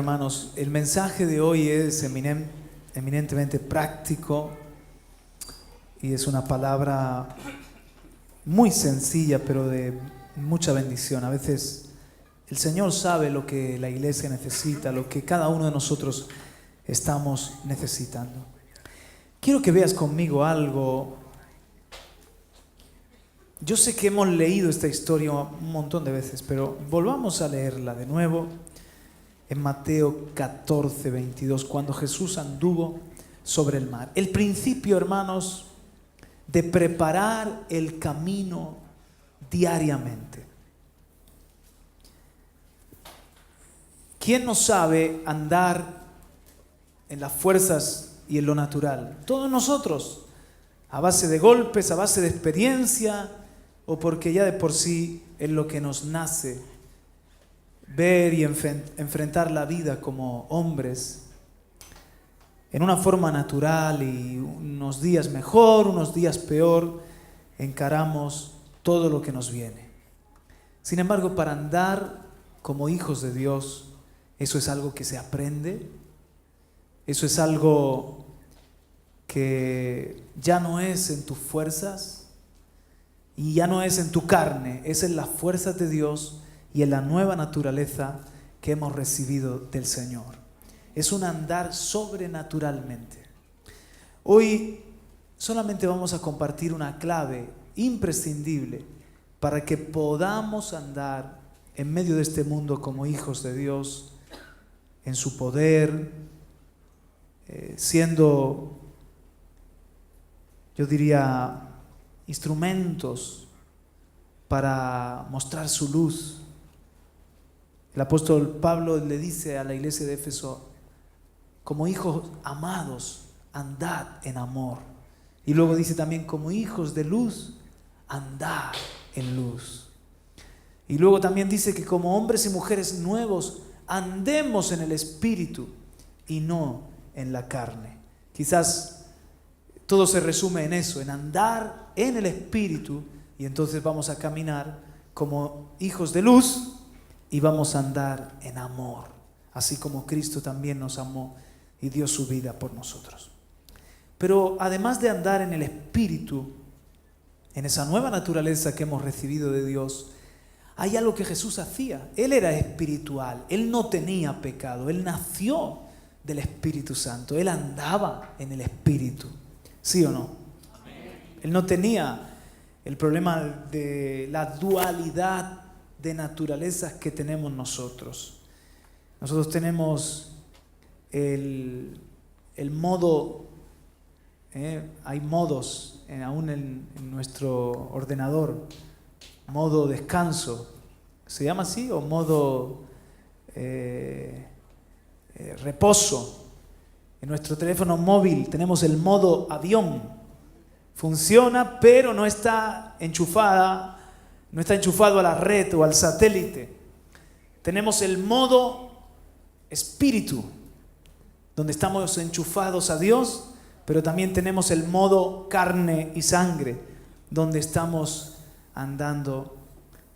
hermanos, el mensaje de hoy es eminentemente práctico y es una palabra muy sencilla, pero de mucha bendición. A veces el Señor sabe lo que la iglesia necesita, lo que cada uno de nosotros estamos necesitando. Quiero que veas conmigo algo. Yo sé que hemos leído esta historia un montón de veces, pero volvamos a leerla de nuevo. En Mateo 14, 22, cuando Jesús anduvo sobre el mar. El principio, hermanos, de preparar el camino diariamente. ¿Quién no sabe andar en las fuerzas y en lo natural? Todos nosotros, a base de golpes, a base de experiencia, o porque ya de por sí es lo que nos nace ver y enfrentar la vida como hombres en una forma natural, y unos días mejor, unos días peor, encaramos todo lo que nos viene. Sin embargo, para andar como hijos de Dios, eso es algo que se aprende, eso es algo que ya no es en tus fuerzas y ya no es en tu carne, es en las fuerzas de Dios y en la nueva naturaleza que hemos recibido del Señor. Es un andar sobrenaturalmente. Hoy solamente vamos a compartir una clave imprescindible para que podamos andar en medio de este mundo como hijos de Dios, en su poder, siendo, yo diría, instrumentos para mostrar su luz. El apóstol Pablo le dice a la iglesia de Éfeso: como hijos amados, andad en amor. Y luego dice también: como hijos de luz, andad en luz. Y luego también dice que como hombres y mujeres nuevos, andemos en el Espíritu y no en la carne. Quizás todo se resume en eso, en andar en el Espíritu, y entonces vamos a caminar como hijos de luz y vamos a andar en amor, así como Cristo también nos amó y dio su vida por nosotros. Pero además de andar en el Espíritu, en esa nueva naturaleza que hemos recibido de Dios, hay algo que Jesús hacía. Él era espiritual, Él no tenía pecado, Él nació del Espíritu Santo, Él andaba en el Espíritu. ¿Sí o no? Amén. Él no tenía el problema de la dualidad de naturalezas que tenemos nosotros. Nosotros tenemos el modo, hay modos aún en nuestro ordenador, modo descanso, ¿se llama así? O modo reposo. En nuestro teléfono móvil tenemos el modo avión. Funciona, pero no está enchufado a la red o al satélite. Tenemos el modo espíritu, donde estamos enchufados a Dios, pero también tenemos el modo carne y sangre, donde estamos andando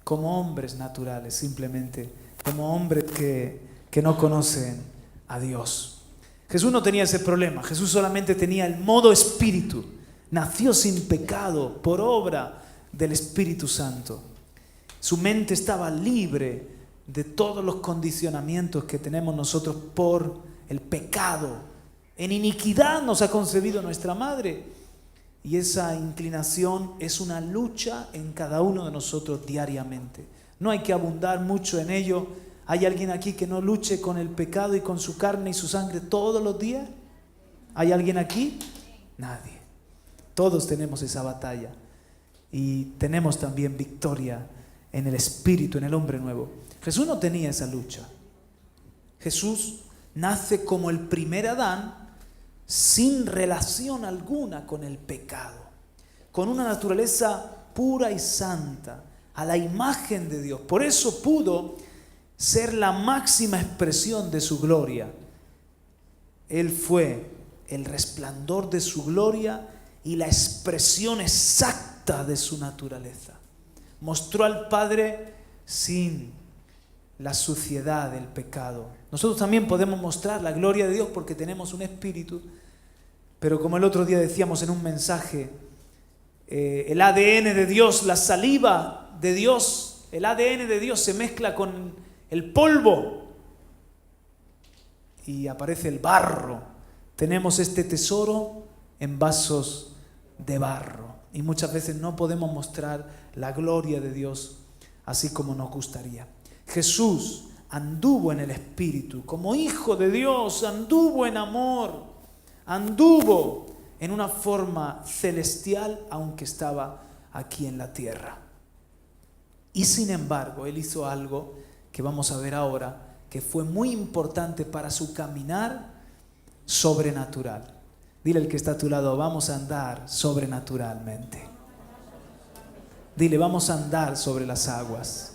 como hombres naturales, simplemente como hombres que no conocen a Dios. Jesús no tenía ese problema. Jesús solamente tenía el modo espíritu. Nació sin pecado por obra del Espíritu Santo. Su mente estaba libre de todos los condicionamientos que tenemos nosotros por el pecado. En iniquidad nos ha concebido nuestra madre. Y esa inclinación es una lucha en cada uno de nosotros diariamente. No hay que abundar mucho en ello. ¿Hay alguien aquí que no luche con el pecado y con su carne y su sangre todos los días? ¿Hay alguien aquí? Nadie. Todos tenemos esa batalla. Y tenemos también victoria en el Espíritu, en el hombre nuevo. Jesús no tenía esa lucha. Jesús nace como el primer Adán, sin relación alguna con el pecado, con una naturaleza pura y santa, a la imagen de Dios. Por eso pudo ser la máxima expresión de su gloria. Él fue el resplandor de su gloria y la expresión exacta de su naturaleza. Mostró al Padre sin la suciedad del pecado. Nosotros también podemos mostrar la gloria de Dios porque tenemos un espíritu, pero como el otro día decíamos en un mensaje, el ADN de Dios, la saliva de Dios, el ADN de Dios se mezcla con el polvo y aparece el barro. Tenemos este tesoro en vasos de barro y muchas veces no podemos mostrar la gloria de Dios así como nos gustaría. Jesús anduvo en el Espíritu, como Hijo de Dios, anduvo en amor, anduvo en una forma celestial, aunque estaba aquí en la tierra. Y sin embargo, Él hizo algo que vamos a ver ahora, que fue muy importante para su caminar sobrenatural. Dile al que está a tu lado, vamos a andar sobrenaturalmente. Dile, vamos a andar sobre las aguas.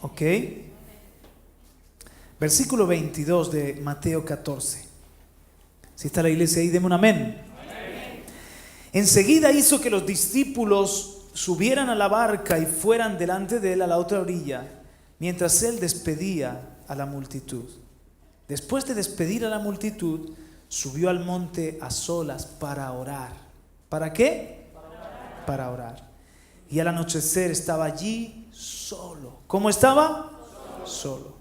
¿Ok? Versículo 22 de Mateo 14. Si está la iglesia ahí, deme un amén. Amén. Enseguida hizo que los discípulos subieran a la barca y fueran delante de él a la otra orilla, mientras él despedía a la multitud. Después de despedir a la multitud, subió al monte a solas para orar. ¿Para qué? Para orar. Y al anochecer estaba allí solo. ¿Cómo estaba? Solo.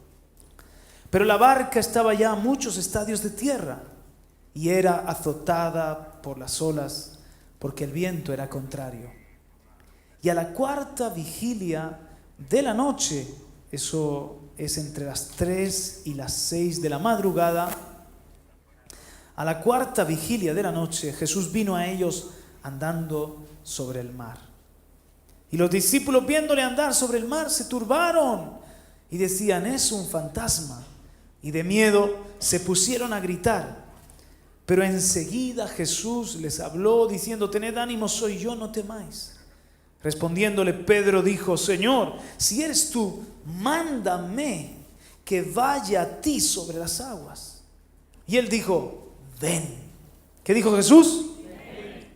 Pero la barca estaba ya a muchos estadios de tierra y era azotada por las olas porque el viento era contrario. Y a la cuarta vigilia de la noche, eso es entre las 3 y las 6 de la madrugada, a la cuarta vigilia de la noche, Jesús vino a ellos andando sobre el mar. Y los discípulos, viéndole andar sobre el mar, se turbaron y decían, es un fantasma. Y de miedo se pusieron a gritar. Pero enseguida Jesús les habló diciendo, tened ánimo, soy yo, no temáis. Respondiéndole Pedro dijo, Señor, si eres tú, mándame que vaya a ti sobre las aguas. Y él dijo, ven. ¿Qué dijo Jesús? Ven.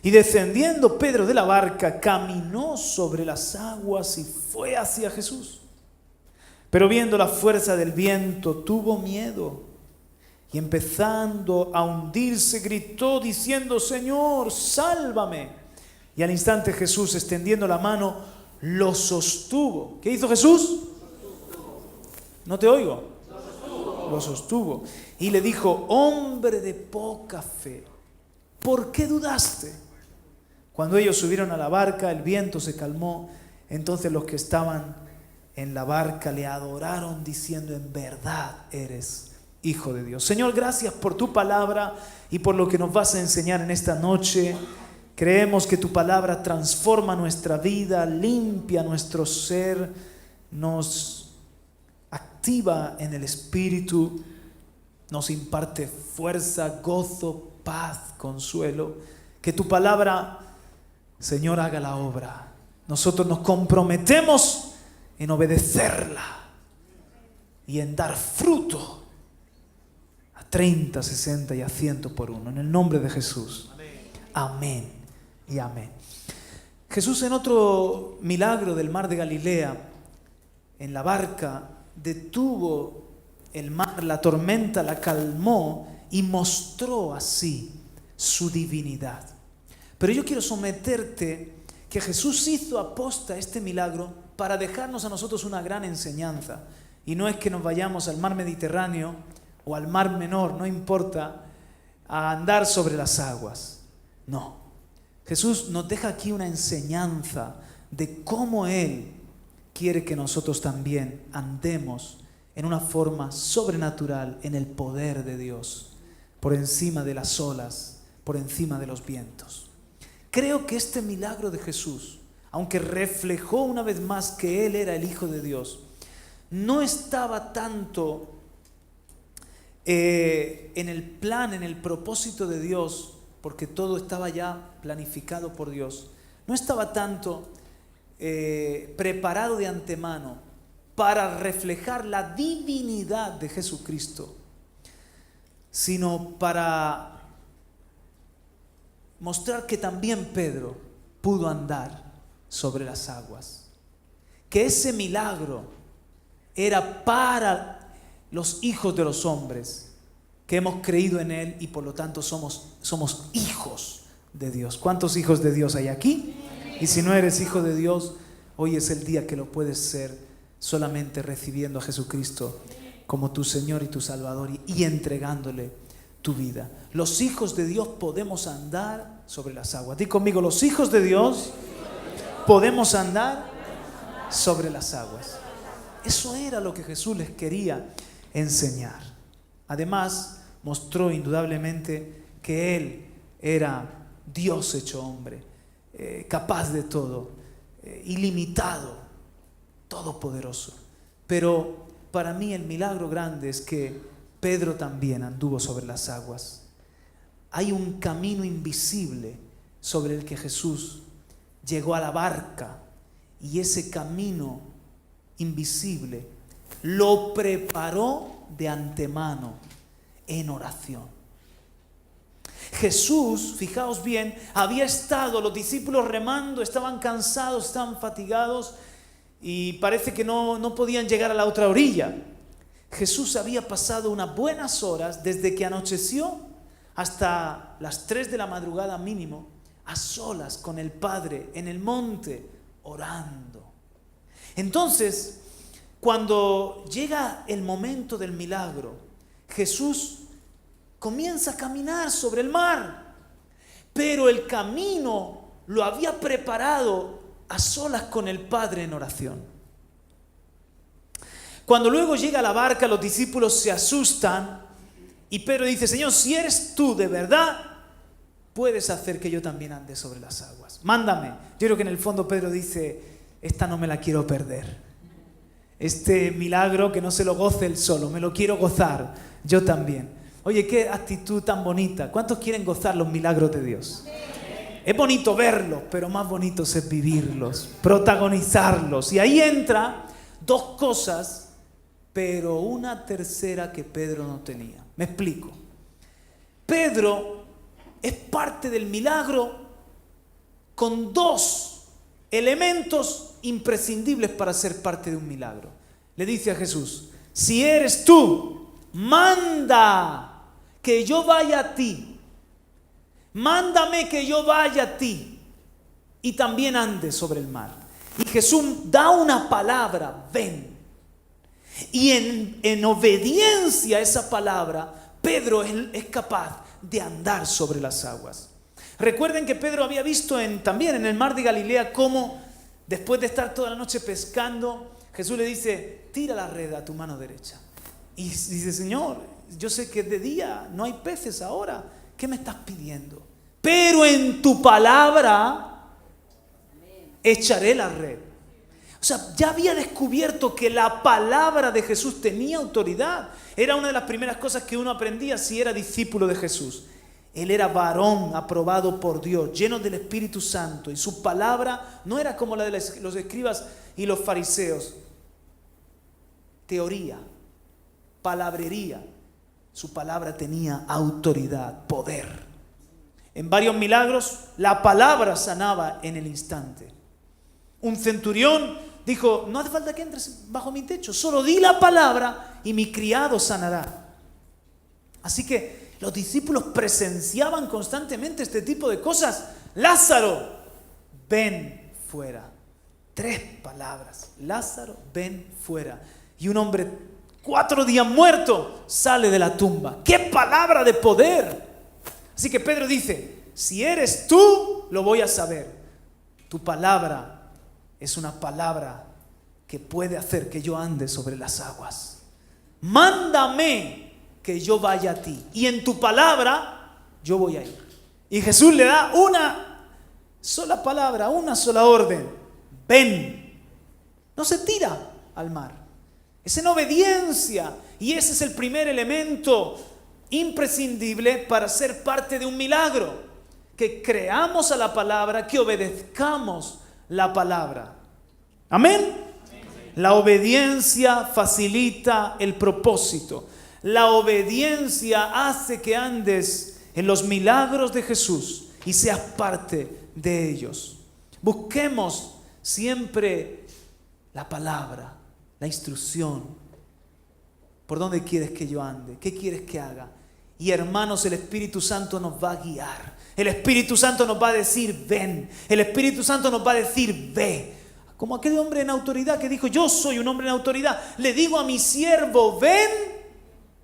Y descendiendo Pedro de la barca, caminó sobre las aguas y fue hacia Jesús. Pero viendo la fuerza del viento, tuvo miedo y empezando a hundirse, gritó diciendo, Señor, sálvame. Y al instante Jesús, extendiendo la mano, lo sostuvo. ¿Qué hizo Jesús? No te oigo. Lo sostuvo. Y le dijo, hombre de poca fe, ¿por qué dudaste? Cuando ellos subieron a la barca, el viento se calmó. Entonces los que estaban en la barca le adoraron diciendo, en verdad eres Hijo de Dios. Señor, gracias por tu palabra y por lo que nos vas a enseñar en esta noche. Creemos que tu palabra transforma nuestra vida, limpia nuestro ser, nos activa en el espíritu, nos imparte fuerza, gozo, paz, consuelo. Que tu palabra, Señor, haga la obra. Nosotros nos comprometemos en obedecerla y en dar fruto a 30, 60 y a 100 por uno. En el nombre de Jesús. Amén y amén. Jesús, en otro milagro del mar de Galilea, en la barca, detuvo el mar, la tormenta la calmó y mostró así su divinidad. Pero yo quiero someterte que Jesús hizo aposta este milagro para dejarnos a nosotros una gran enseñanza. Y no es que nos vayamos al mar Mediterráneo o al mar Menor, no importa, a andar sobre las aguas. No. Jesús nos deja aquí una enseñanza de cómo Él quiere que nosotros también andemos en una forma sobrenatural en el poder de Dios, por encima de las olas, por encima de los vientos. Creo que este milagro de Jesús, aunque reflejó una vez más que Él era el Hijo de Dios, no estaba tanto en el plan, en el propósito de Dios, porque todo estaba ya planificado por Dios. No estaba tanto preparado de antemano para reflejar la divinidad de Jesucristo, sino para mostrar que también Pedro pudo andar sobre las aguas. Que ese milagro era para los hijos de los hombres que hemos creído en Él y por lo tanto somos hijos de Dios. ¿Cuántos hijos de Dios hay aquí? Y si no eres hijo de Dios, hoy es el día que lo puedes ser solamente recibiendo a Jesucristo como tu Señor y tu Salvador y entregándole tu vida. Los hijos de Dios podemos andar sobre las aguas. Di conmigo, los hijos de Dios podemos andar sobre las aguas. Eso era lo que Jesús les quería enseñar. Además, mostró indudablemente que Él era Dios hecho hombre, capaz de todo, ilimitado, todopoderoso. Pero para mí el milagro grande es que Pedro también anduvo sobre las aguas. Hay un camino invisible sobre el que Jesús llegó a la barca, y ese camino invisible lo preparó de antemano en oración. Jesús, fijaos bien, había estado, los discípulos remando, estaban cansados, estaban fatigados y parece que no podían llegar a la otra orilla. Jesús había pasado unas buenas horas desde que anocheció hasta las 3 de la madrugada mínimo, a solas con el Padre en el monte, orando. Entonces, cuando llega el momento del milagro, Jesús comienza a caminar sobre el mar, pero el camino lo había preparado a solas con el Padre en oración. Cuando luego llega a la barca, los discípulos se asustan y Pedro dice: Señor, si eres tú de verdad, puedes hacer que yo también ande sobre las aguas. Mándame. Yo creo que en el fondo Pedro dice: esta no me la quiero perder. Este milagro que no se lo goce él solo, me lo quiero gozar yo también. Oye, qué actitud tan bonita. ¿Cuántos quieren gozar los milagros de Dios? Es bonito verlos, pero más bonito es vivirlos, protagonizarlos. Y ahí entra dos cosas, pero una tercera que Pedro no tenía. Me explico. Pedro es parte del milagro con dos elementos imprescindibles para ser parte de un milagro. Le dice a Jesús: si eres tú, manda que yo vaya a ti. Mándame que yo vaya a ti y también ande sobre el mar. Y Jesús da una palabra: ven. Y en obediencia a esa palabra, Pedro es capaz de andar sobre las aguas. Recuerden que Pedro había visto también en el mar de Galilea cómo, después de estar toda la noche pescando, Jesús le dice: tira la red a tu mano derecha. Y dice: Señor, yo sé que de día no hay peces ahora, ¿qué me estás pidiendo? Pero en tu palabra echaré la red. O sea, ya había descubierto que la palabra de Jesús tenía autoridad. Era una de las primeras cosas que uno aprendía si era discípulo de Jesús. Él era varón aprobado por Dios, lleno del Espíritu Santo, y su palabra no era como la de los escribas y los fariseos. Teoría, palabrería. Su palabra tenía autoridad, poder. En varios milagros, la palabra sanaba en el instante. Un centurión dijo: no hace falta que entres bajo mi techo, solo di la palabra y mi criado sanará. Así que los discípulos presenciaban constantemente este tipo de cosas. Lázaro, ven fuera. 3 palabras: Lázaro, ven fuera. Y un hombre 4 días muerto sale de la tumba. ¡Qué palabra de poder! Así que Pedro dice: si eres tú, lo voy a saber. Tu palabra es una palabra que puede hacer que yo ande sobre las aguas. Mándame que yo vaya a ti, y en tu palabra yo voy a ir. Y Jesús le da una sola palabra, una sola orden: ven. No se tira al mar. Es en obediencia, y ese es el primer elemento imprescindible para ser parte de un milagro: que creamos a la palabra, que obedezcamos la palabra. ¿Amén? La obediencia facilita el propósito. La obediencia hace que andes en los milagros de Jesús y seas parte de ellos. Busquemos siempre la palabra la instrucción. ¿Por dónde quieres que yo ande? ¿Qué quieres que haga? Y hermanos, el Espíritu Santo nos va a guiar. El Espíritu Santo nos va a decir, ven. El Espíritu Santo nos va a decir, ve. Como aquel hombre en autoridad que dijo, yo soy un hombre en autoridad. Le digo a mi siervo, ven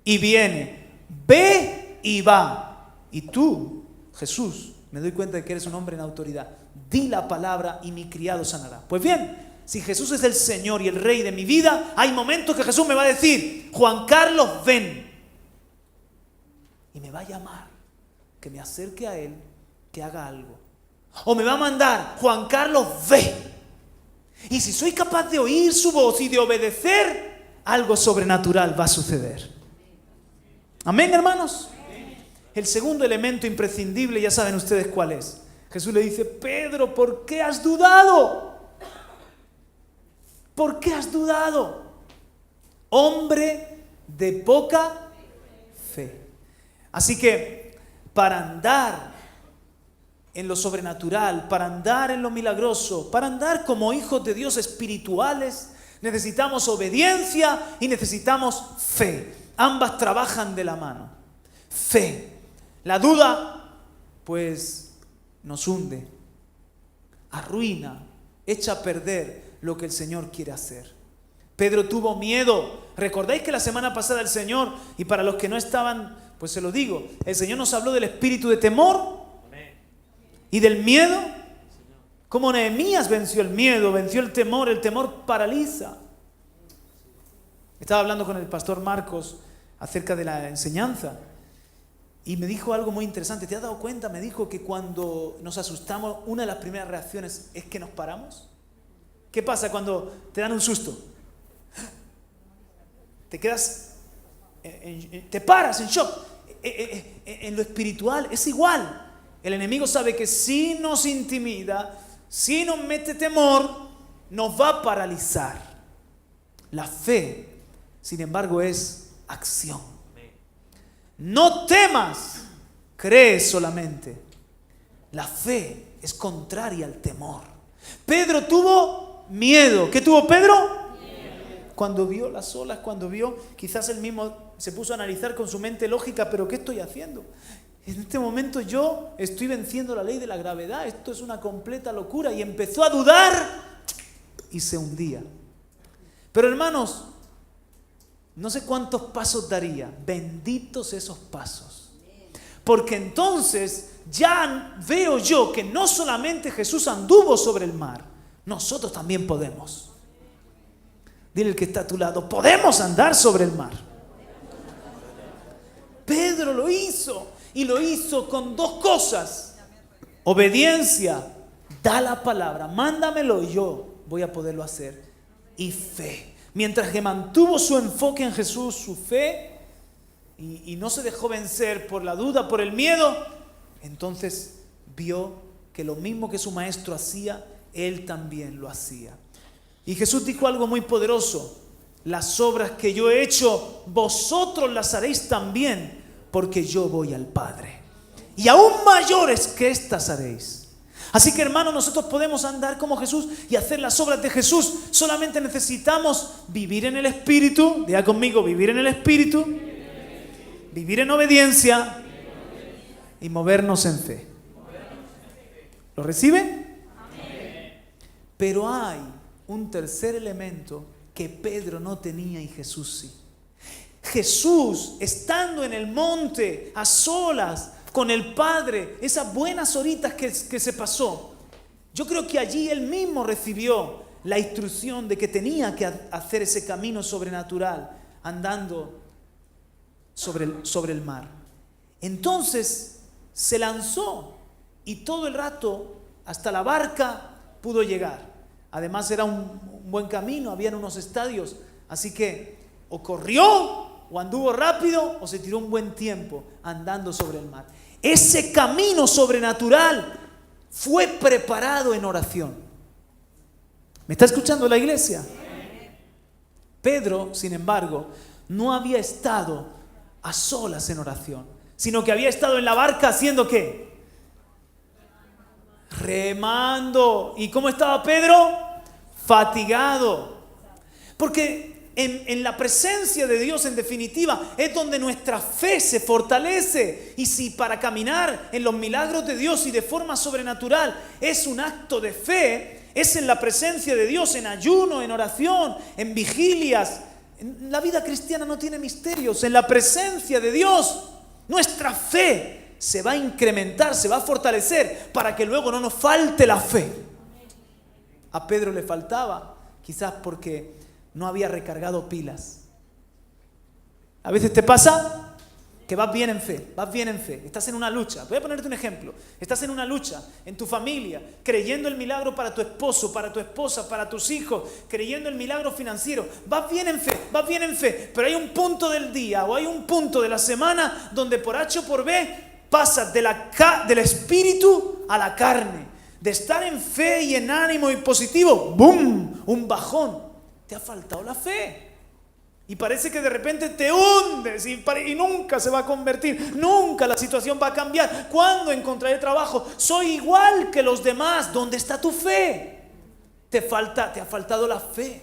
y viene. Ve y va. Y tú, Jesús, me doy cuenta de que eres un hombre en autoridad. Di la palabra y mi criado sanará. Pues bien, si Jesús es el Señor y el Rey de mi vida, hay momentos que Jesús me va a decir, Juan Carlos, ven. Y me va a llamar, que me acerque a Él, que haga algo. O me va a mandar, Juan Carlos, ve. Y si soy capaz de oír su voz y de obedecer, algo sobrenatural va a suceder. Amén, hermanos. El segundo elemento imprescindible, ya saben ustedes cuál es. Jesús le dice, Pedro, ¿por qué has dudado? ¿Por qué has dudado? Hombre de poca fe. Así que para andar en lo sobrenatural, para andar en lo milagroso, para andar como hijos de Dios espirituales, necesitamos obediencia y necesitamos fe. Ambas trabajan de la mano. Fe. La duda, pues, nos hunde, arruina, echa a perder lo que el Señor quiere hacer. Pedro tuvo miedo. ¿Recordáis que la semana pasada el Señor, y para los que no estaban, pues se lo digo, el Señor nos habló del espíritu de temor y del miedo? Como Nehemías venció el miedo, venció el temor paraliza. Estaba hablando con el pastor Marcos acerca de la enseñanza y me dijo algo muy interesante. ¿Te has dado cuenta? Me dijo que cuando nos asustamos, una de las primeras reacciones es que nos paramos. ¿Qué pasa cuando te dan un susto? Te quedas, te paras en shock. En lo espiritual es igual. El enemigo sabe que si nos intimida, si nos mete temor, nos va a paralizar. La fe, sin embargo, es acción. No temas, cree solamente. La fe es contraria al temor. Pedro tuvo miedo. ¿Qué tuvo Pedro? Miedo. Cuando vio las olas, quizás él mismo se puso a analizar con su mente lógica, pero ¿qué estoy haciendo? En este momento yo estoy venciendo la ley de la gravedad, esto es una completa locura. Y empezó a dudar y se hundía. Pero hermanos, no sé cuántos pasos daría, benditos esos pasos. Porque entonces ya veo yo que no solamente Jesús anduvo sobre el mar, nosotros también podemos. Dile al que está a tu lado, podemos andar sobre el mar. Pedro lo hizo. Y lo hizo con dos cosas. Obediencia, da la palabra, mándamelo y yo voy a poderlo hacer. Y fe. Mientras que mantuvo su enfoque en Jesús, su fe, y no se dejó vencer por la duda, por el miedo, entonces vio que lo mismo que su maestro hacía, él también lo hacía. Y Jesús dijo algo muy poderoso: las obras que yo he hecho, vosotros las haréis también, porque yo voy al Padre. Y aún mayores que estas haréis. Así que hermanos, nosotros podemos andar como Jesús y hacer las obras de Jesús. Solamente necesitamos vivir en el Espíritu. Diga conmigo, vivir en el Espíritu. Vivir en obediencia. Y movernos en fe. ¿Lo reciben? Pero hay un tercer elemento que Pedro no tenía y Jesús sí. Jesús, estando en el monte, a solas, con el Padre, esas buenas horitas que se pasó, yo creo que allí él mismo recibió la instrucción de que tenía que hacer ese camino sobrenatural, andando sobre el mar. Entonces se lanzó y todo el rato hasta la barca pudo llegar. Además era un buen camino, habían unos estadios, así que o corrió o anduvo rápido o se tiró un buen tiempo andando sobre el mar. Ese camino sobrenatural fue preparado en oración. ¿Me está escuchando la iglesia? Pedro, sin embargo, no había estado a solas en oración, sino que había estado en la barca haciendo ¿qué? Remando. ¿Y cómo estaba Pedro? Fatigado. Porque en la presencia de Dios, en definitiva, es donde nuestra fe se fortalece. Y si para caminar en los milagros de Dios y de forma sobrenatural es un acto de fe, es en la presencia de Dios, en ayuno, en oración, en vigilias. La vida cristiana no tiene misterios. En la presencia de Dios, nuestra fe se va a incrementar, se va a fortalecer para que luego no nos falte la fe. A Pedro le faltaba, quizás porque no había recargado pilas. A veces te pasa que vas bien en fe, estás en una lucha. Voy a ponerte un ejemplo. Estás en una lucha en tu familia, creyendo el milagro para tu esposo, para tu esposa, para tus hijos, creyendo el milagro financiero. Vas bien en fe, pero hay un punto del día o hay un punto de la semana donde por H o por B pasas del espíritu a la carne. De estar en fe y en ánimo y positivo, ¡boom!, un bajón. Te ha faltado la fe. Y parece que de repente te hundes y nunca se va a convertir, nunca la situación va a cambiar. ¿Cuándo encontraré trabajo? Soy igual que los demás. ¿Dónde está tu fe? Te ha faltado la fe.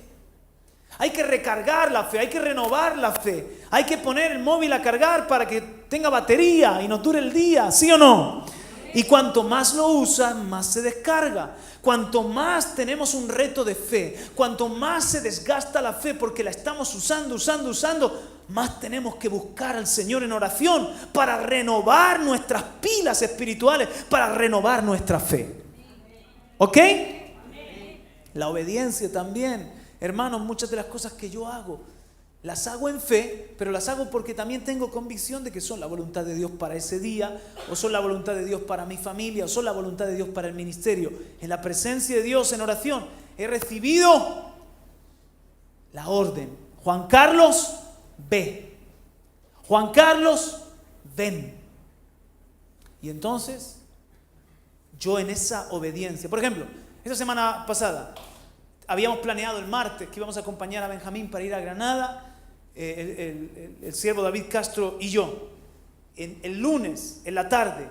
Hay que recargar la fe, hay que renovar la fe. Hay que poner el móvil a cargar para que tenga batería y nos dure el día, ¿sí o no? Y cuanto más lo usan, más se descarga. Cuanto más tenemos un reto de fe, cuanto más se desgasta la fe porque la estamos usando, más tenemos que buscar al Señor en oración para renovar nuestras pilas espirituales, para renovar nuestra fe. ¿Ok? La obediencia también. Hermanos, muchas de las cosas que yo hago, las hago en fe, pero las hago porque también tengo convicción de que son la voluntad de Dios para ese día, o son la voluntad de Dios para mi familia, o son la voluntad de Dios para el ministerio. En la presencia de Dios, en oración, he recibido la orden. Juan Carlos, ve. Juan Carlos, ven. Y entonces, yo en esa obediencia, por ejemplo, esta semana pasada, habíamos planeado el martes que íbamos a acompañar a Benjamín para ir a Granada, el siervo David Castro y yo. El lunes, en la tarde,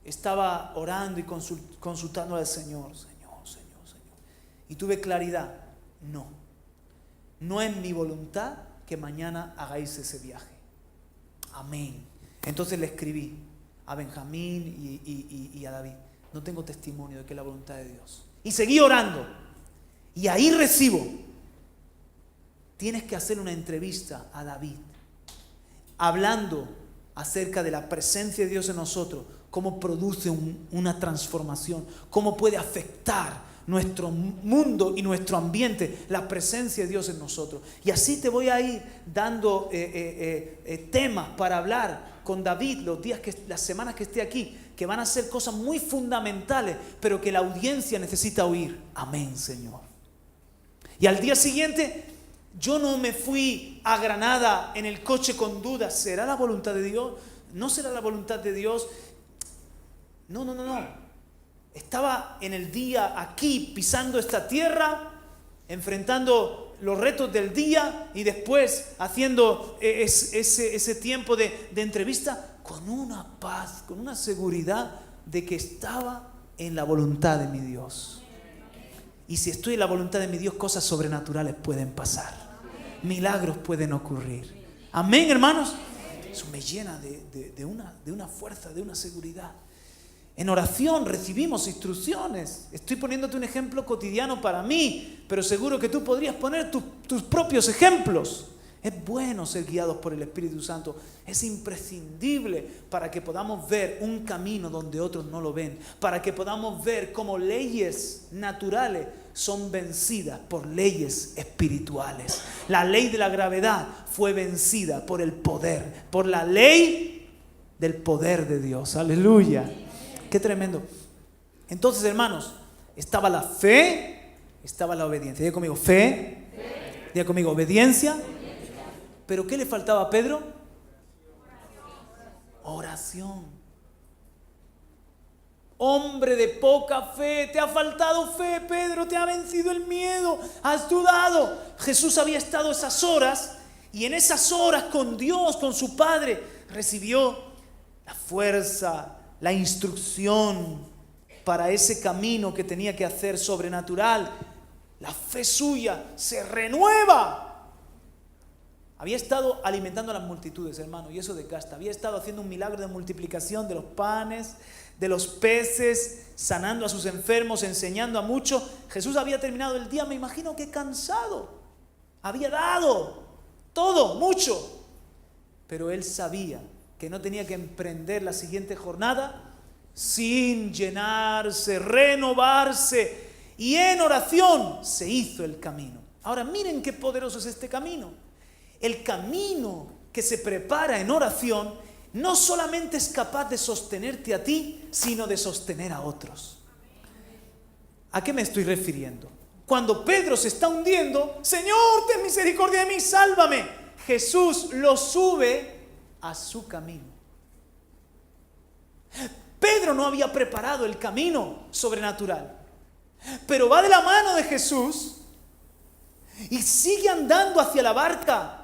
estaba orando y consultando al Señor. Y tuve claridad. No es mi voluntad que mañana hagáis ese viaje. Amén. Entonces le escribí a Benjamín y a David. No tengo testimonio de que es la voluntad de Dios. Y seguí orando. Y ahí recibo. Tienes que hacer una entrevista a David, hablando acerca de la presencia de Dios en nosotros, cómo produce una transformación, cómo puede afectar nuestro mundo y nuestro ambiente, la presencia de Dios en nosotros. Y así te voy a ir dando temas para hablar con David las semanas que esté aquí, que van a ser cosas muy fundamentales, pero que la audiencia necesita oír. Amén, Señor. Y al día siguiente, yo no me fui a Granada en el coche con dudas. ¿Será la voluntad de Dios? ¿No será la voluntad de Dios? No. Estaba en el día aquí, pisando esta tierra, enfrentando los retos del día y después haciendo ese tiempo de entrevista con una paz, con una seguridad de que estaba en la voluntad de mi Dios. Y si estoy en la voluntad de mi Dios, cosas sobrenaturales pueden pasar. Milagros pueden ocurrir. Amén, hermanos. Eso me llena de una fuerza, de una seguridad. En oración recibimos instrucciones. Estoy poniéndote un ejemplo cotidiano para mí, pero seguro que tú podrías poner tus propios ejemplos. Es bueno ser guiados por el Espíritu Santo. Es imprescindible para que podamos ver un camino donde otros no lo ven. Para que podamos ver cómo leyes naturales son vencidas por leyes espirituales. La ley de la gravedad fue vencida por el poder, por la ley del poder de Dios. Aleluya. Qué tremendo. Entonces, hermanos, estaba la fe, estaba la obediencia. Diga conmigo, fe. Diga conmigo, obediencia. ¿Pero qué le faltaba a Pedro? Oración. Hombre de poca fe, te ha faltado fe, Pedro, te ha vencido el miedo, has dudado. Jesús había estado esas horas y en esas horas con Dios, con su Padre, recibió la fuerza, la instrucción para ese camino que tenía que hacer sobrenatural. La fe suya se renueva. Había estado alimentando a las multitudes, hermano, y eso desgasta. Había estado haciendo un milagro de multiplicación de los panes, de los peces, sanando a sus enfermos, enseñando a muchos. Jesús había terminado el día, me imagino que cansado. Había dado todo, mucho. Pero él sabía que no tenía que emprender la siguiente jornada sin llenarse, renovarse. Y en oración se hizo el camino. Ahora miren qué poderoso es este camino. El camino que se prepara en oración no solamente es capaz de sostenerte a ti, sino de sostener a otros. ¿A qué me estoy refiriendo? Cuando Pedro se está hundiendo, Señor, ten misericordia de mí, sálvame. Jesús lo sube a su camino. Pedro no había preparado el camino sobrenatural, pero va de la mano de Jesús y sigue andando hacia la barca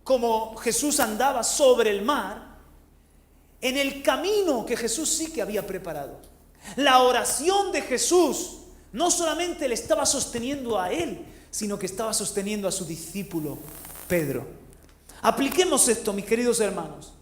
como Jesús andaba sobre el mar, en el camino que Jesús sí que había preparado. La oración de Jesús no solamente le estaba sosteniendo a él, sino que estaba sosteniendo a su discípulo Pedro. Apliquemos esto, mis queridos hermanos.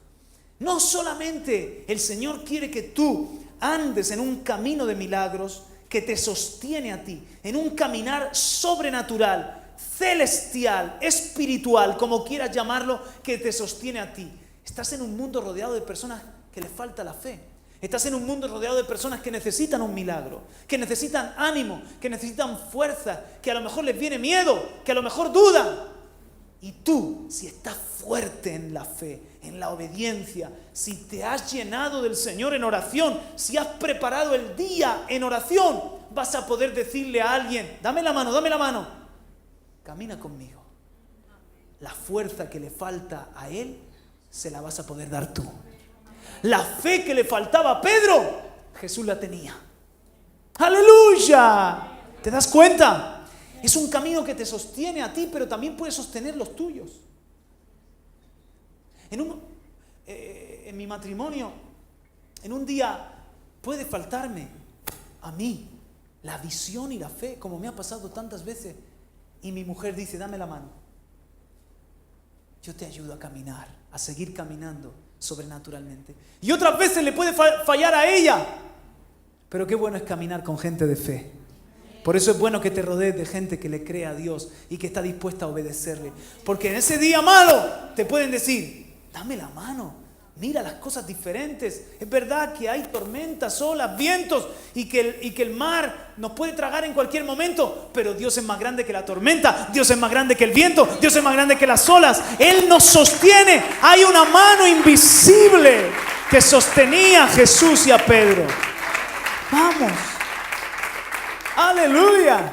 No solamente el Señor quiere que tú andes en un camino de milagros que te sostiene a ti, en un caminar sobrenatural, celestial, espiritual, como quieras llamarlo, que te sostiene a ti. Estás en un mundo rodeado de personas que les falta la fe. Estás en un mundo rodeado de personas que necesitan un milagro, que necesitan ánimo, que necesitan fuerza, que a lo mejor les viene miedo, que a lo mejor dudan. Y tú, si estás fuerte en la fe, en la obediencia, si te has llenado del Señor en oración, si has preparado el día en oración, vas a poder decirle a alguien, dame la mano, camina conmigo. La fuerza que le falta a él, se la vas a poder dar tú. La fe que le faltaba a Pedro, Jesús la tenía. ¡Aleluya! ¿Te das cuenta? Es un camino que te sostiene a ti, pero también puede sostener los tuyos. En mi matrimonio, en un día puede faltarme a mí la visión y la fe, como me ha pasado tantas veces. Y mi mujer dice, dame la mano. Yo te ayudo a caminar, a seguir caminando sobrenaturalmente. Y otras veces le puede fallar a ella. Pero qué bueno es caminar con gente de fe. Por eso es bueno que te rodees de gente que le cree a Dios y que está dispuesta a obedecerle. Porque en ese día malo te pueden decir, dame la mano, mira las cosas diferentes. Es verdad que hay tormentas, olas, vientos y que el mar nos puede tragar en cualquier momento, pero Dios es más grande que la tormenta, Dios es más grande que el viento, Dios es más grande que las olas. Él nos sostiene. Hay una mano invisible que sostenía a Jesús y a Pedro. Vamos. Aleluya.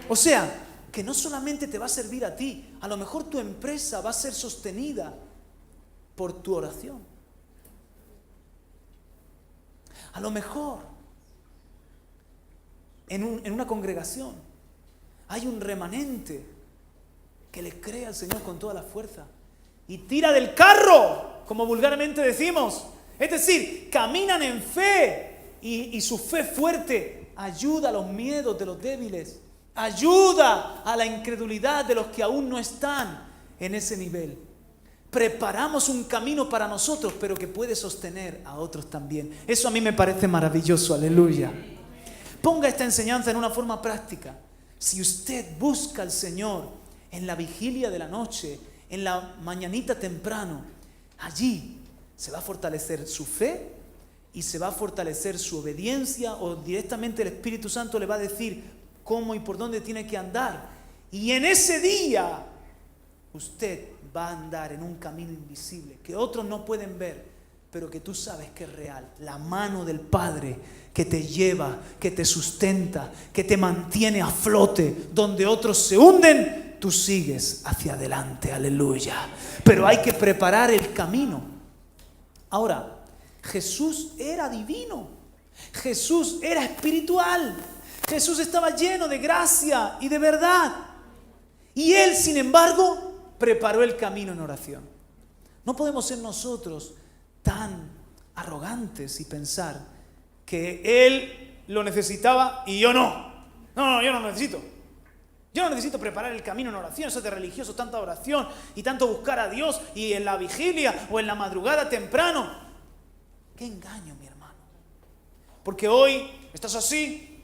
O sea, que no solamente te va a servir a ti, a lo mejor tu empresa va a ser sostenida por tu oración. A lo mejor en una congregación hay un remanente que le cree al Señor con toda la fuerza y tira del carro, como vulgarmente decimos. Es decir, caminan en fe y su fe fuerte ayuda a los miedos de los débiles, ayuda a la incredulidad de los que aún no están en ese nivel. Preparamos un camino para nosotros, pero que puede sostener a otros también. Eso a mí me parece maravilloso, aleluya. Ponga esta enseñanza en una forma práctica. Si usted busca al Señor en la vigilia de la noche, en la mañanita temprano, allí se va a fortalecer su fe y se va a fortalecer su obediencia, o directamente el Espíritu Santo le va a decir cómo y por dónde tiene que andar. Y en ese día usted va a andar en un camino invisible que otros no pueden ver, pero que tú sabes que es real. La mano del Padre que te lleva, que te sustenta, que te mantiene a flote. Donde otros se hunden, tú sigues hacia adelante, aleluya. Pero hay que preparar el camino. Ahora, Jesús era divino, Jesús era espiritual, Jesús estaba lleno de gracia y de verdad. Y Él, sin embargo, preparó el camino en oración. No podemos ser nosotros tan arrogantes y pensar que Él lo necesitaba y yo no. No, yo no lo necesito. Yo no necesito preparar el camino en oración, eso es de religioso, tanta oración y tanto buscar a Dios y en la vigilia o en la madrugada temprano. ¡Qué engaño, mi hermano! Porque hoy estás así,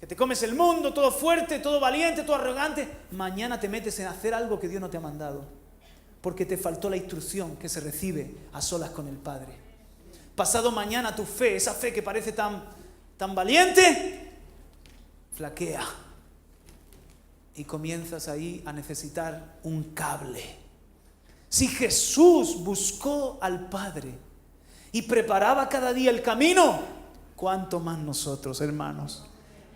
que te comes el mundo, todo fuerte, todo valiente, todo arrogante. Mañana te metes en hacer algo que Dios no te ha mandado, porque te faltó la instrucción que se recibe a solas con el Padre. Pasado mañana tu fe, esa fe que parece tan valiente, flaquea. Y comienzas ahí a necesitar un cable. Si Jesús buscó al Padre y preparaba cada día el camino, ¿cuánto más nosotros, hermanos?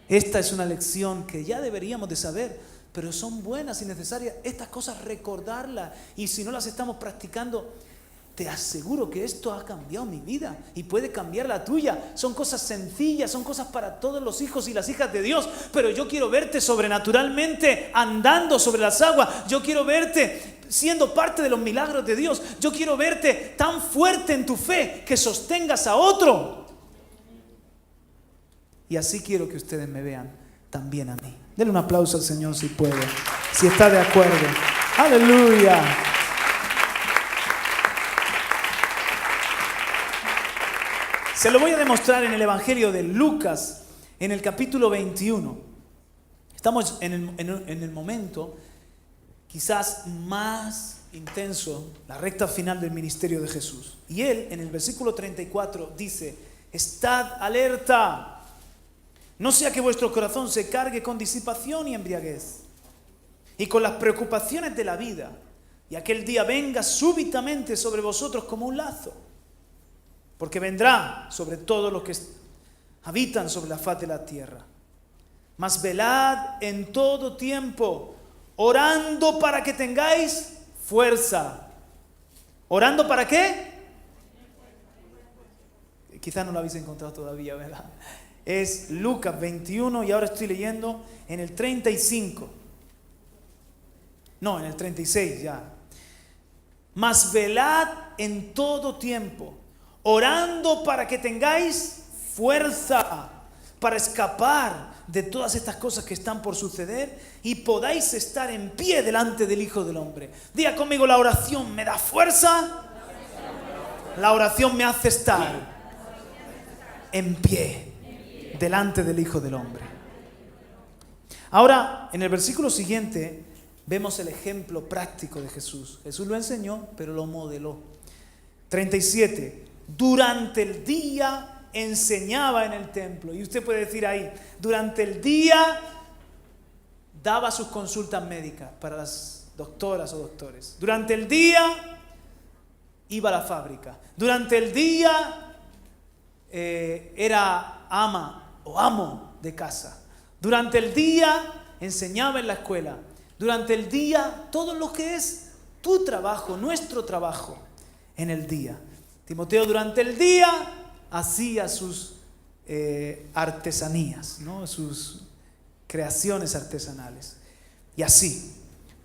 Esta es una lección que ya deberíamos de saber, pero son buenas y necesarias estas cosas, recordarlas. Y si no las estamos practicando, te aseguro que esto ha cambiado mi vida y puede cambiar la tuya. Son cosas sencillas, son cosas para todos los hijos y las hijas de Dios. Pero yo quiero verte sobrenaturalmente andando sobre las aguas. Yo quiero verte siendo parte de los milagros de Dios. Yo quiero verte tan fuerte en tu fe que sostengas a otro. Y así quiero que ustedes me vean también a mí. Denle un aplauso al Señor si puede, si está de acuerdo. ¡Aleluya! Se lo voy a demostrar en el Evangelio de Lucas, en el capítulo 21. Estamos en el momento quizás más intenso, la recta final del ministerio de Jesús. Y él, en el versículo 34, dice: estad alerta, no sea que vuestro corazón se cargue con disipación y embriaguez, y con las preocupaciones de la vida, y aquel día venga súbitamente sobre vosotros como un lazo. Porque vendrá sobre todos los que habitan sobre la faz de la tierra. Mas velad en todo tiempo, orando para que tengáis fuerza. ¿Orando para qué? Quizás no lo habéis encontrado todavía, ¿verdad? Es Lucas 21 y ahora estoy leyendo en el 35. No, en el 36 ya. Mas velad en todo tiempo, orando para que tengáis fuerza para escapar de todas estas cosas que están por suceder y podáis estar en pie delante del Hijo del Hombre. Diga conmigo: la oración me da fuerza, la oración me hace estar en pie delante del Hijo del Hombre. Ahora, en el versículo siguiente, vemos el ejemplo práctico de Jesús. Jesús lo enseñó, pero lo modeló. 37. Durante el día enseñaba en el templo. Y usted puede decir ahí, durante el día daba sus consultas médicas para las doctoras o doctores. Durante el día iba a la fábrica. Durante el día era ama o amo de casa. Durante el día enseñaba en la escuela. Durante el día todo lo que es tu trabajo, nuestro trabajo en el día. Timoteo durante el día hacía sus artesanías, ¿no? Sus creaciones artesanales. Y así,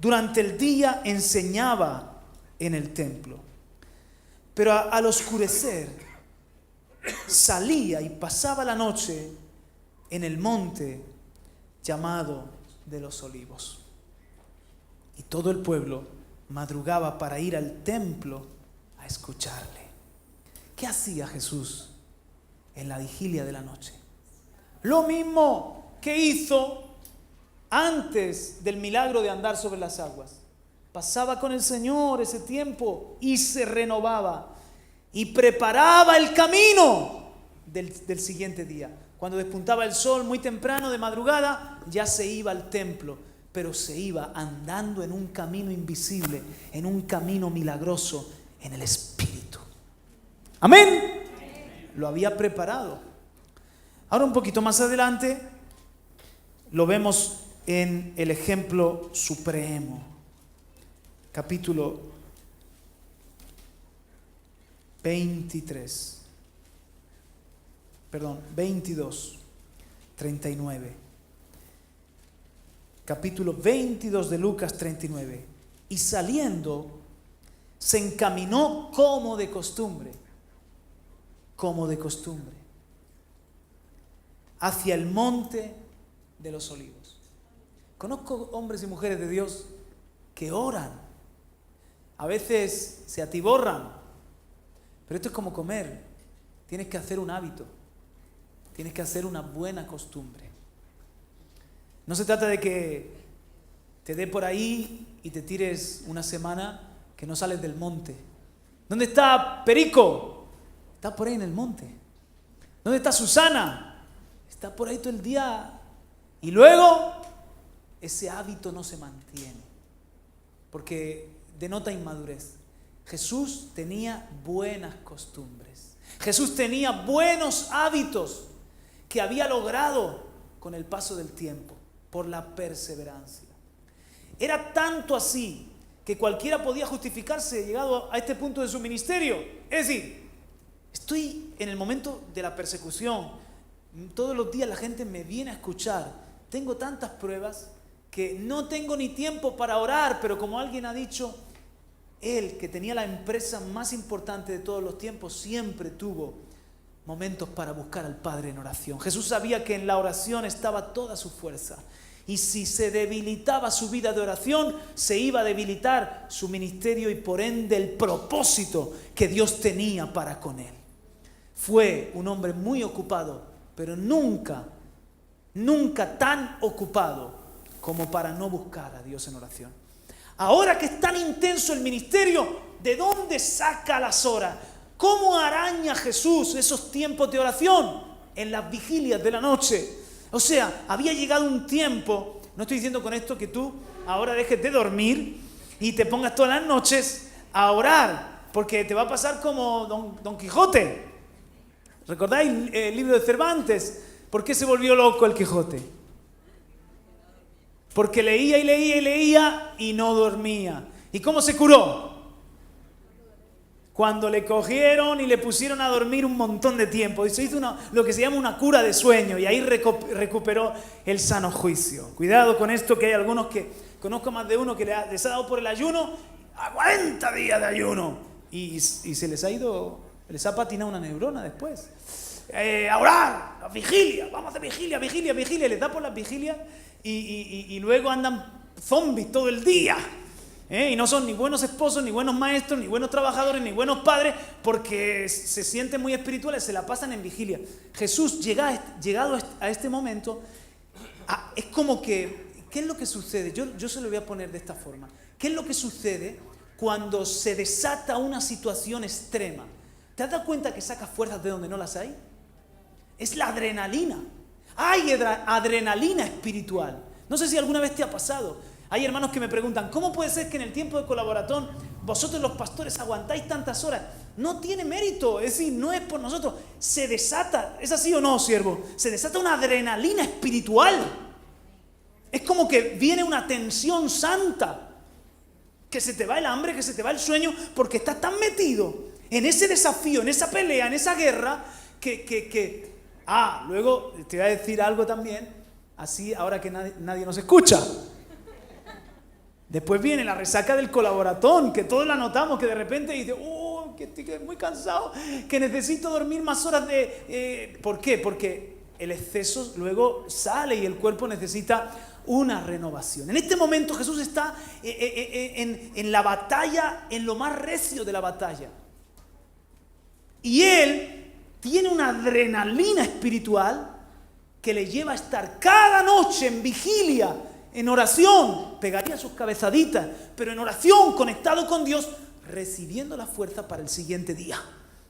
durante el día enseñaba en el templo. Pero al oscurecer salía y pasaba la noche en el monte llamado de los Olivos. Y todo el pueblo madrugaba para ir al templo a escucharle. ¿Qué hacía Jesús en la vigilia de la noche? Lo mismo que hizo antes del milagro de andar sobre las aguas. Pasaba con el Señor ese tiempo y se renovaba y preparaba el camino del siguiente día. Cuando despuntaba el sol muy temprano de madrugada, ya se iba al templo, pero se iba andando en un camino invisible, en un camino milagroso, en el Espíritu. Amén. Lo había preparado. Ahora un poquito más adelante lo vemos en el ejemplo supremo. Capítulo 22, 39. Capítulo 22 de Lucas 39. Y saliendo, se encaminó como de costumbre, hacia el monte de los Olivos. Conozco hombres y mujeres de Dios que oran. A veces se atiborran. Pero esto es como comer. Tienes que hacer un hábito. Tienes que hacer una buena costumbre. No se trata de que te dé por ahí y te tires una semana que no sales del monte. ¿Dónde está Perico? Está por ahí en el monte. ¿Dónde está Susana? Está por ahí todo el día. Y luego ese hábito no se mantiene, porque denota inmadurez. Jesús tenía buenas costumbres. Jesús tenía buenos hábitos que había logrado con el paso del tiempo, por la perseverancia. Era tanto así que cualquiera podía justificarse llegado a este punto de su ministerio. Es decir, estoy en el momento de la persecución. Todos los días la gente me viene a escuchar. Tengo tantas pruebas que no tengo ni tiempo para orar, pero como alguien ha dicho, él, que tenía la empresa más importante de todos los tiempos, siempre tuvo momentos para buscar al Padre en oración. Jesús sabía que en la oración estaba toda su fuerza. Y si se debilitaba su vida de oración, se iba a debilitar su ministerio y por ende el propósito que Dios tenía para con él. Fue un hombre muy ocupado, pero nunca tan ocupado como para no buscar a Dios en oración. Ahora que es tan intenso el ministerio, ¿de dónde saca las horas? ¿Cómo araña Jesús esos tiempos de oración? En las vigilias de la noche. O sea, había llegado un tiempo, no estoy diciendo con esto que tú ahora dejes de dormir y te pongas todas las noches a orar, porque te va a pasar como Don Quijote. ¿Recordáis el libro de Cervantes? ¿Por qué se volvió loco el Quijote? Porque leía y leía y leía y no dormía. ¿Y cómo se curó? Cuando le cogieron y le pusieron a dormir un montón de tiempo. Y se hizo lo que se llama una cura de sueño. Y ahí recuperó el sano juicio. Cuidado con esto, que hay algunos que, conozco más de uno que les ha dado por el ayuno, a 40 días de ayuno. Y se les ha ido, les ha patinado una neurona después. A orar, a vigilia, vamos a hacer vigilia, les da por las vigilias y luego andan zombies todo el día. Y no son ni buenos esposos, ni buenos maestros, ni buenos trabajadores, ni buenos padres, porque se sienten muy espirituales, se la pasan en vigilia. Jesús, llegado a este momento, es como que, ¿qué es lo que sucede? Yo se lo voy a poner de esta forma. ¿Qué es lo que sucede cuando se desata una situación extrema? ¿Te has dado cuenta que sacas fuerzas de donde no las hay? Es la adrenalina. Hay adrenalina espiritual. No sé si alguna vez te ha pasado. Hay hermanos que me preguntan, ¿cómo puede ser que en el tiempo de colaboratón vosotros los pastores aguantáis tantas horas? No tiene mérito, es decir, no es por nosotros. Se desata, ¿es así o no, siervo? Se desata una adrenalina espiritual. Es como que viene una tensión santa. Que se te va el hambre, que se te va el sueño, porque estás tan metido en ese desafío, en esa pelea, en esa guerra, luego te voy a decir algo también, así ahora que nadie nos escucha. Después viene la resaca del colaboratón, que todos la notamos, que de repente dice, que estoy muy cansado, que necesito dormir más horas ¿por qué? Porque el exceso luego sale y el cuerpo necesita una renovación. En este momento Jesús está en la batalla, en lo más recio de la batalla. Y Él tiene una adrenalina espiritual que le lleva a estar cada noche en vigilia, en oración, pegaría sus cabezaditas, pero en oración, conectado con Dios, recibiendo la fuerza para el siguiente día.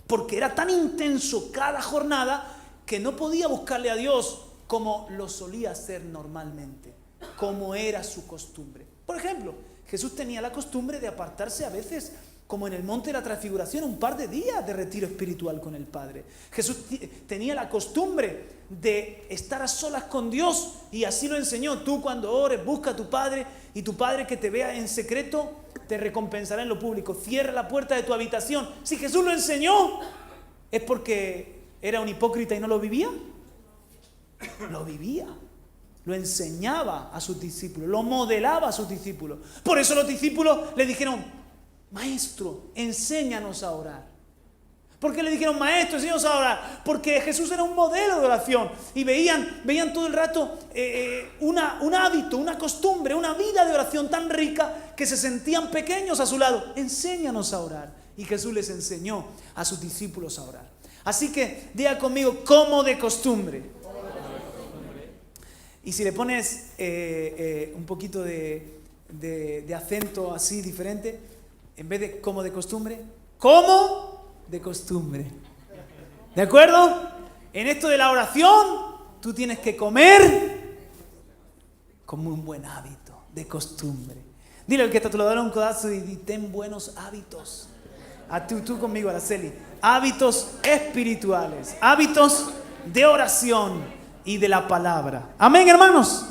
Porque era tan intenso cada jornada que no podía buscarle a Dios como lo solía hacer normalmente, como era su costumbre. Por ejemplo, Jesús tenía la costumbre de apartarse a veces, como en el monte de la transfiguración, un par de días de retiro espiritual con el Padre. Jesús tenía la costumbre de estar a solas con Dios y así lo enseñó. Tú cuando ores, busca a tu Padre y tu Padre que te vea en secreto te recompensará en lo público. Cierra la puerta de tu habitación. Si Jesús lo enseñó, ¿es porque era un hipócrita y no lo vivía? Lo vivía. Lo enseñaba a sus discípulos, lo modelaba a sus discípulos. Por eso los discípulos le dijeron, Maestro, enséñanos a orar. ¿Por qué le dijeron, maestro, enséñanos a orar? Porque Jesús era un modelo de oración y veían todo el rato un hábito, una costumbre, una vida de oración tan rica que se sentían pequeños a su lado. Enséñanos a orar. Y Jesús les enseñó a sus discípulos a orar. Así que diga conmigo, como de costumbre. Y si le pones un poquito de acento así diferente, en vez de como de costumbre, como de costumbre. ¿De acuerdo? En esto de la oración, tú tienes que comer como un buen hábito, de costumbre. Dile al que te lo dará un codazo y ten buenos hábitos. A tú conmigo, Araceli. Hábitos espirituales, hábitos de oración y de la palabra. Amén, hermanos.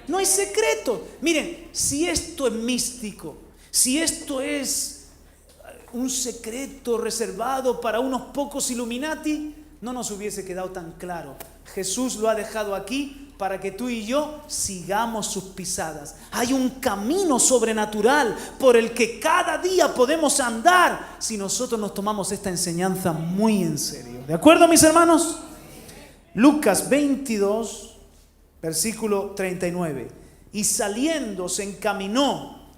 No hay secreto. Miren, si esto es místico, si esto es un secreto reservado para unos pocos Illuminati, no nos hubiese quedado tan claro. Jesús lo ha dejado aquí para que tú y yo sigamos sus pisadas. Hay un camino sobrenatural por el que cada día podemos andar si nosotros nos tomamos esta enseñanza muy en serio. ¿De acuerdo, mis hermanos? Lucas 22, versículo 39. Y saliendo se encaminó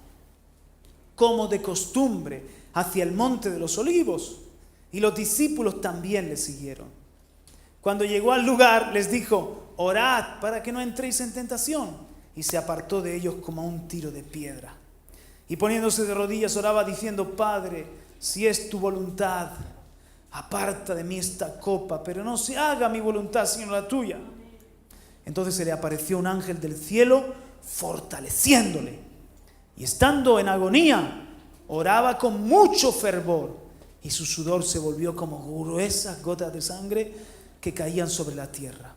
como de costumbre hacia el monte de los olivos, y los discípulos también le siguieron. Cuando llegó al lugar les dijo, orad para que no entréis en tentación, y se apartó de ellos como a un tiro de piedra. Y poniéndose de rodillas oraba diciendo, Padre, si es tu voluntad, aparta de mí esta copa, pero no se haga mi voluntad sino la tuya. Entonces se le apareció un ángel del cielo fortaleciéndole, y estando en agonía oraba con mucho fervor, y su sudor se volvió como gruesas gotas de sangre que caían sobre la tierra.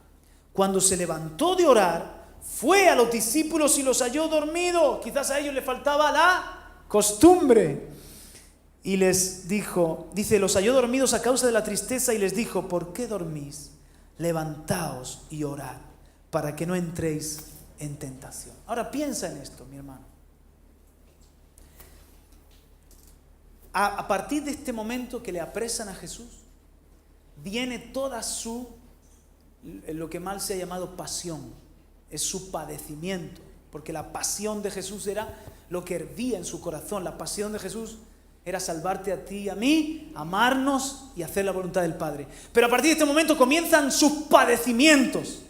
Cuando se levantó de orar, fue a los discípulos y los halló dormidos. Quizás a ellos les faltaba la costumbre. Y les dijo, los halló dormidos a causa de la tristeza, y les dijo, ¿por qué dormís? Levantaos y orad, para que no entréis en tentación. Ahora piensa en esto, mi hermano. A partir de este momento que le apresan a Jesús, viene toda lo que mal se ha llamado pasión, es su padecimiento, porque la pasión de Jesús era lo que hervía en su corazón. La pasión de Jesús era salvarte a ti y a mí, amarnos y hacer la voluntad del Padre. Pero a partir de este momento comienzan sus padecimientos.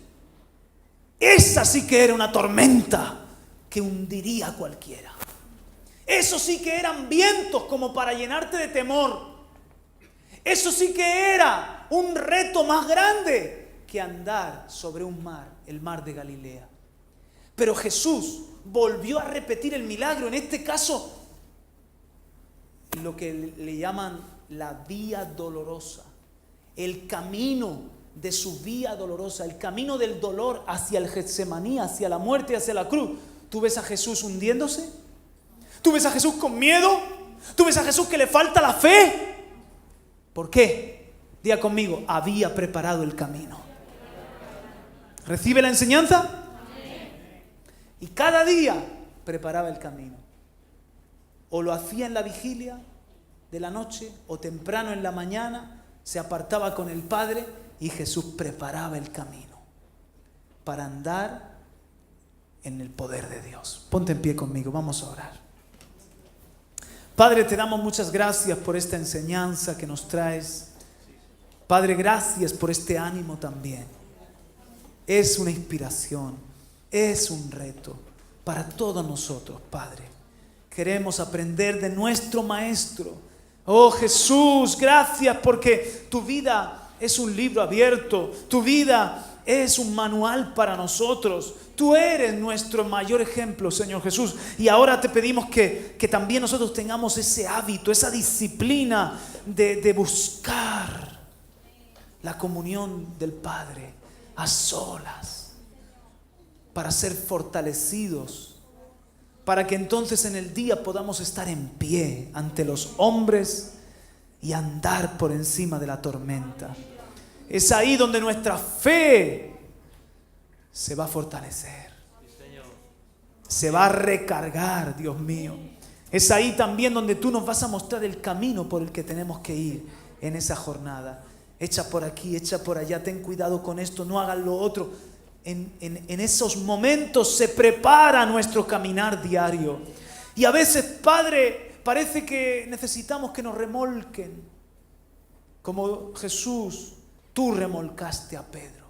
Esa sí que era una tormenta que hundiría a cualquiera. Eso sí que eran vientos como para llenarte de temor. Eso sí que era un reto más grande que andar sobre un mar, el mar de Galilea. Pero Jesús volvió a repetir el milagro, en este caso lo que le llaman la vía dolorosa, el camino de su vía dolorosa, el camino del dolor hacia el Getsemaní, hacia la muerte, hacia la cruz. ¿Tú ves a Jesús hundiéndose? ¿Tú ves a Jesús con miedo? ¿Tú ves a Jesús que le falta la fe? ¿Por qué? Diga conmigo, había preparado el camino. ¿Recibe la enseñanza? Y cada día preparaba el camino. O lo hacía en la vigilia de la noche, o temprano en la mañana, se apartaba con el Padre y Jesús preparaba el camino para andar en el poder de Dios. Ponte en pie conmigo, vamos a orar. Padre, te damos muchas gracias por esta enseñanza que nos traes. Padre, gracias por este ánimo también. Es una inspiración, es un reto para todos nosotros, Padre. Queremos aprender de nuestro Maestro. Oh Jesús, gracias porque tu vida es un libro abierto, tu vida es un manual para nosotros. Tú eres nuestro mayor ejemplo, Señor Jesús. Y ahora te pedimos que también nosotros tengamos ese hábito, esa disciplina de buscar la comunión del Padre a solas, para ser fortalecidos, para que entonces en el día podamos estar en pie ante los hombres y andar por encima de la tormenta. Es ahí donde nuestra fe se va a fortalecer, se va a recargar, Dios mío. Es ahí también donde tú nos vas a mostrar el camino por el que tenemos que ir. en esa jornada. Echa por aquí, echa por allá, ten cuidado con esto, no hagas lo otro. En esos momentos se prepara nuestro caminar diario. Y a veces, Padre, parece que necesitamos que nos remolquen. Como Jesús, tú remolcaste a Pedro.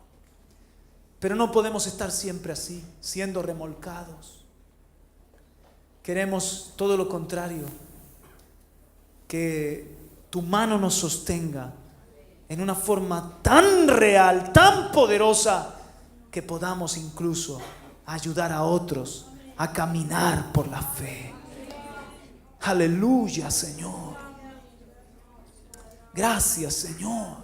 Pero no podemos estar siempre así, siendo remolcados. Queremos todo lo contrario, que tu mano nos sostenga en una forma tan real, tan poderosa, que podamos incluso ayudar a otros a caminar por la fe. Aleluya, Señor. Gracias, Señor.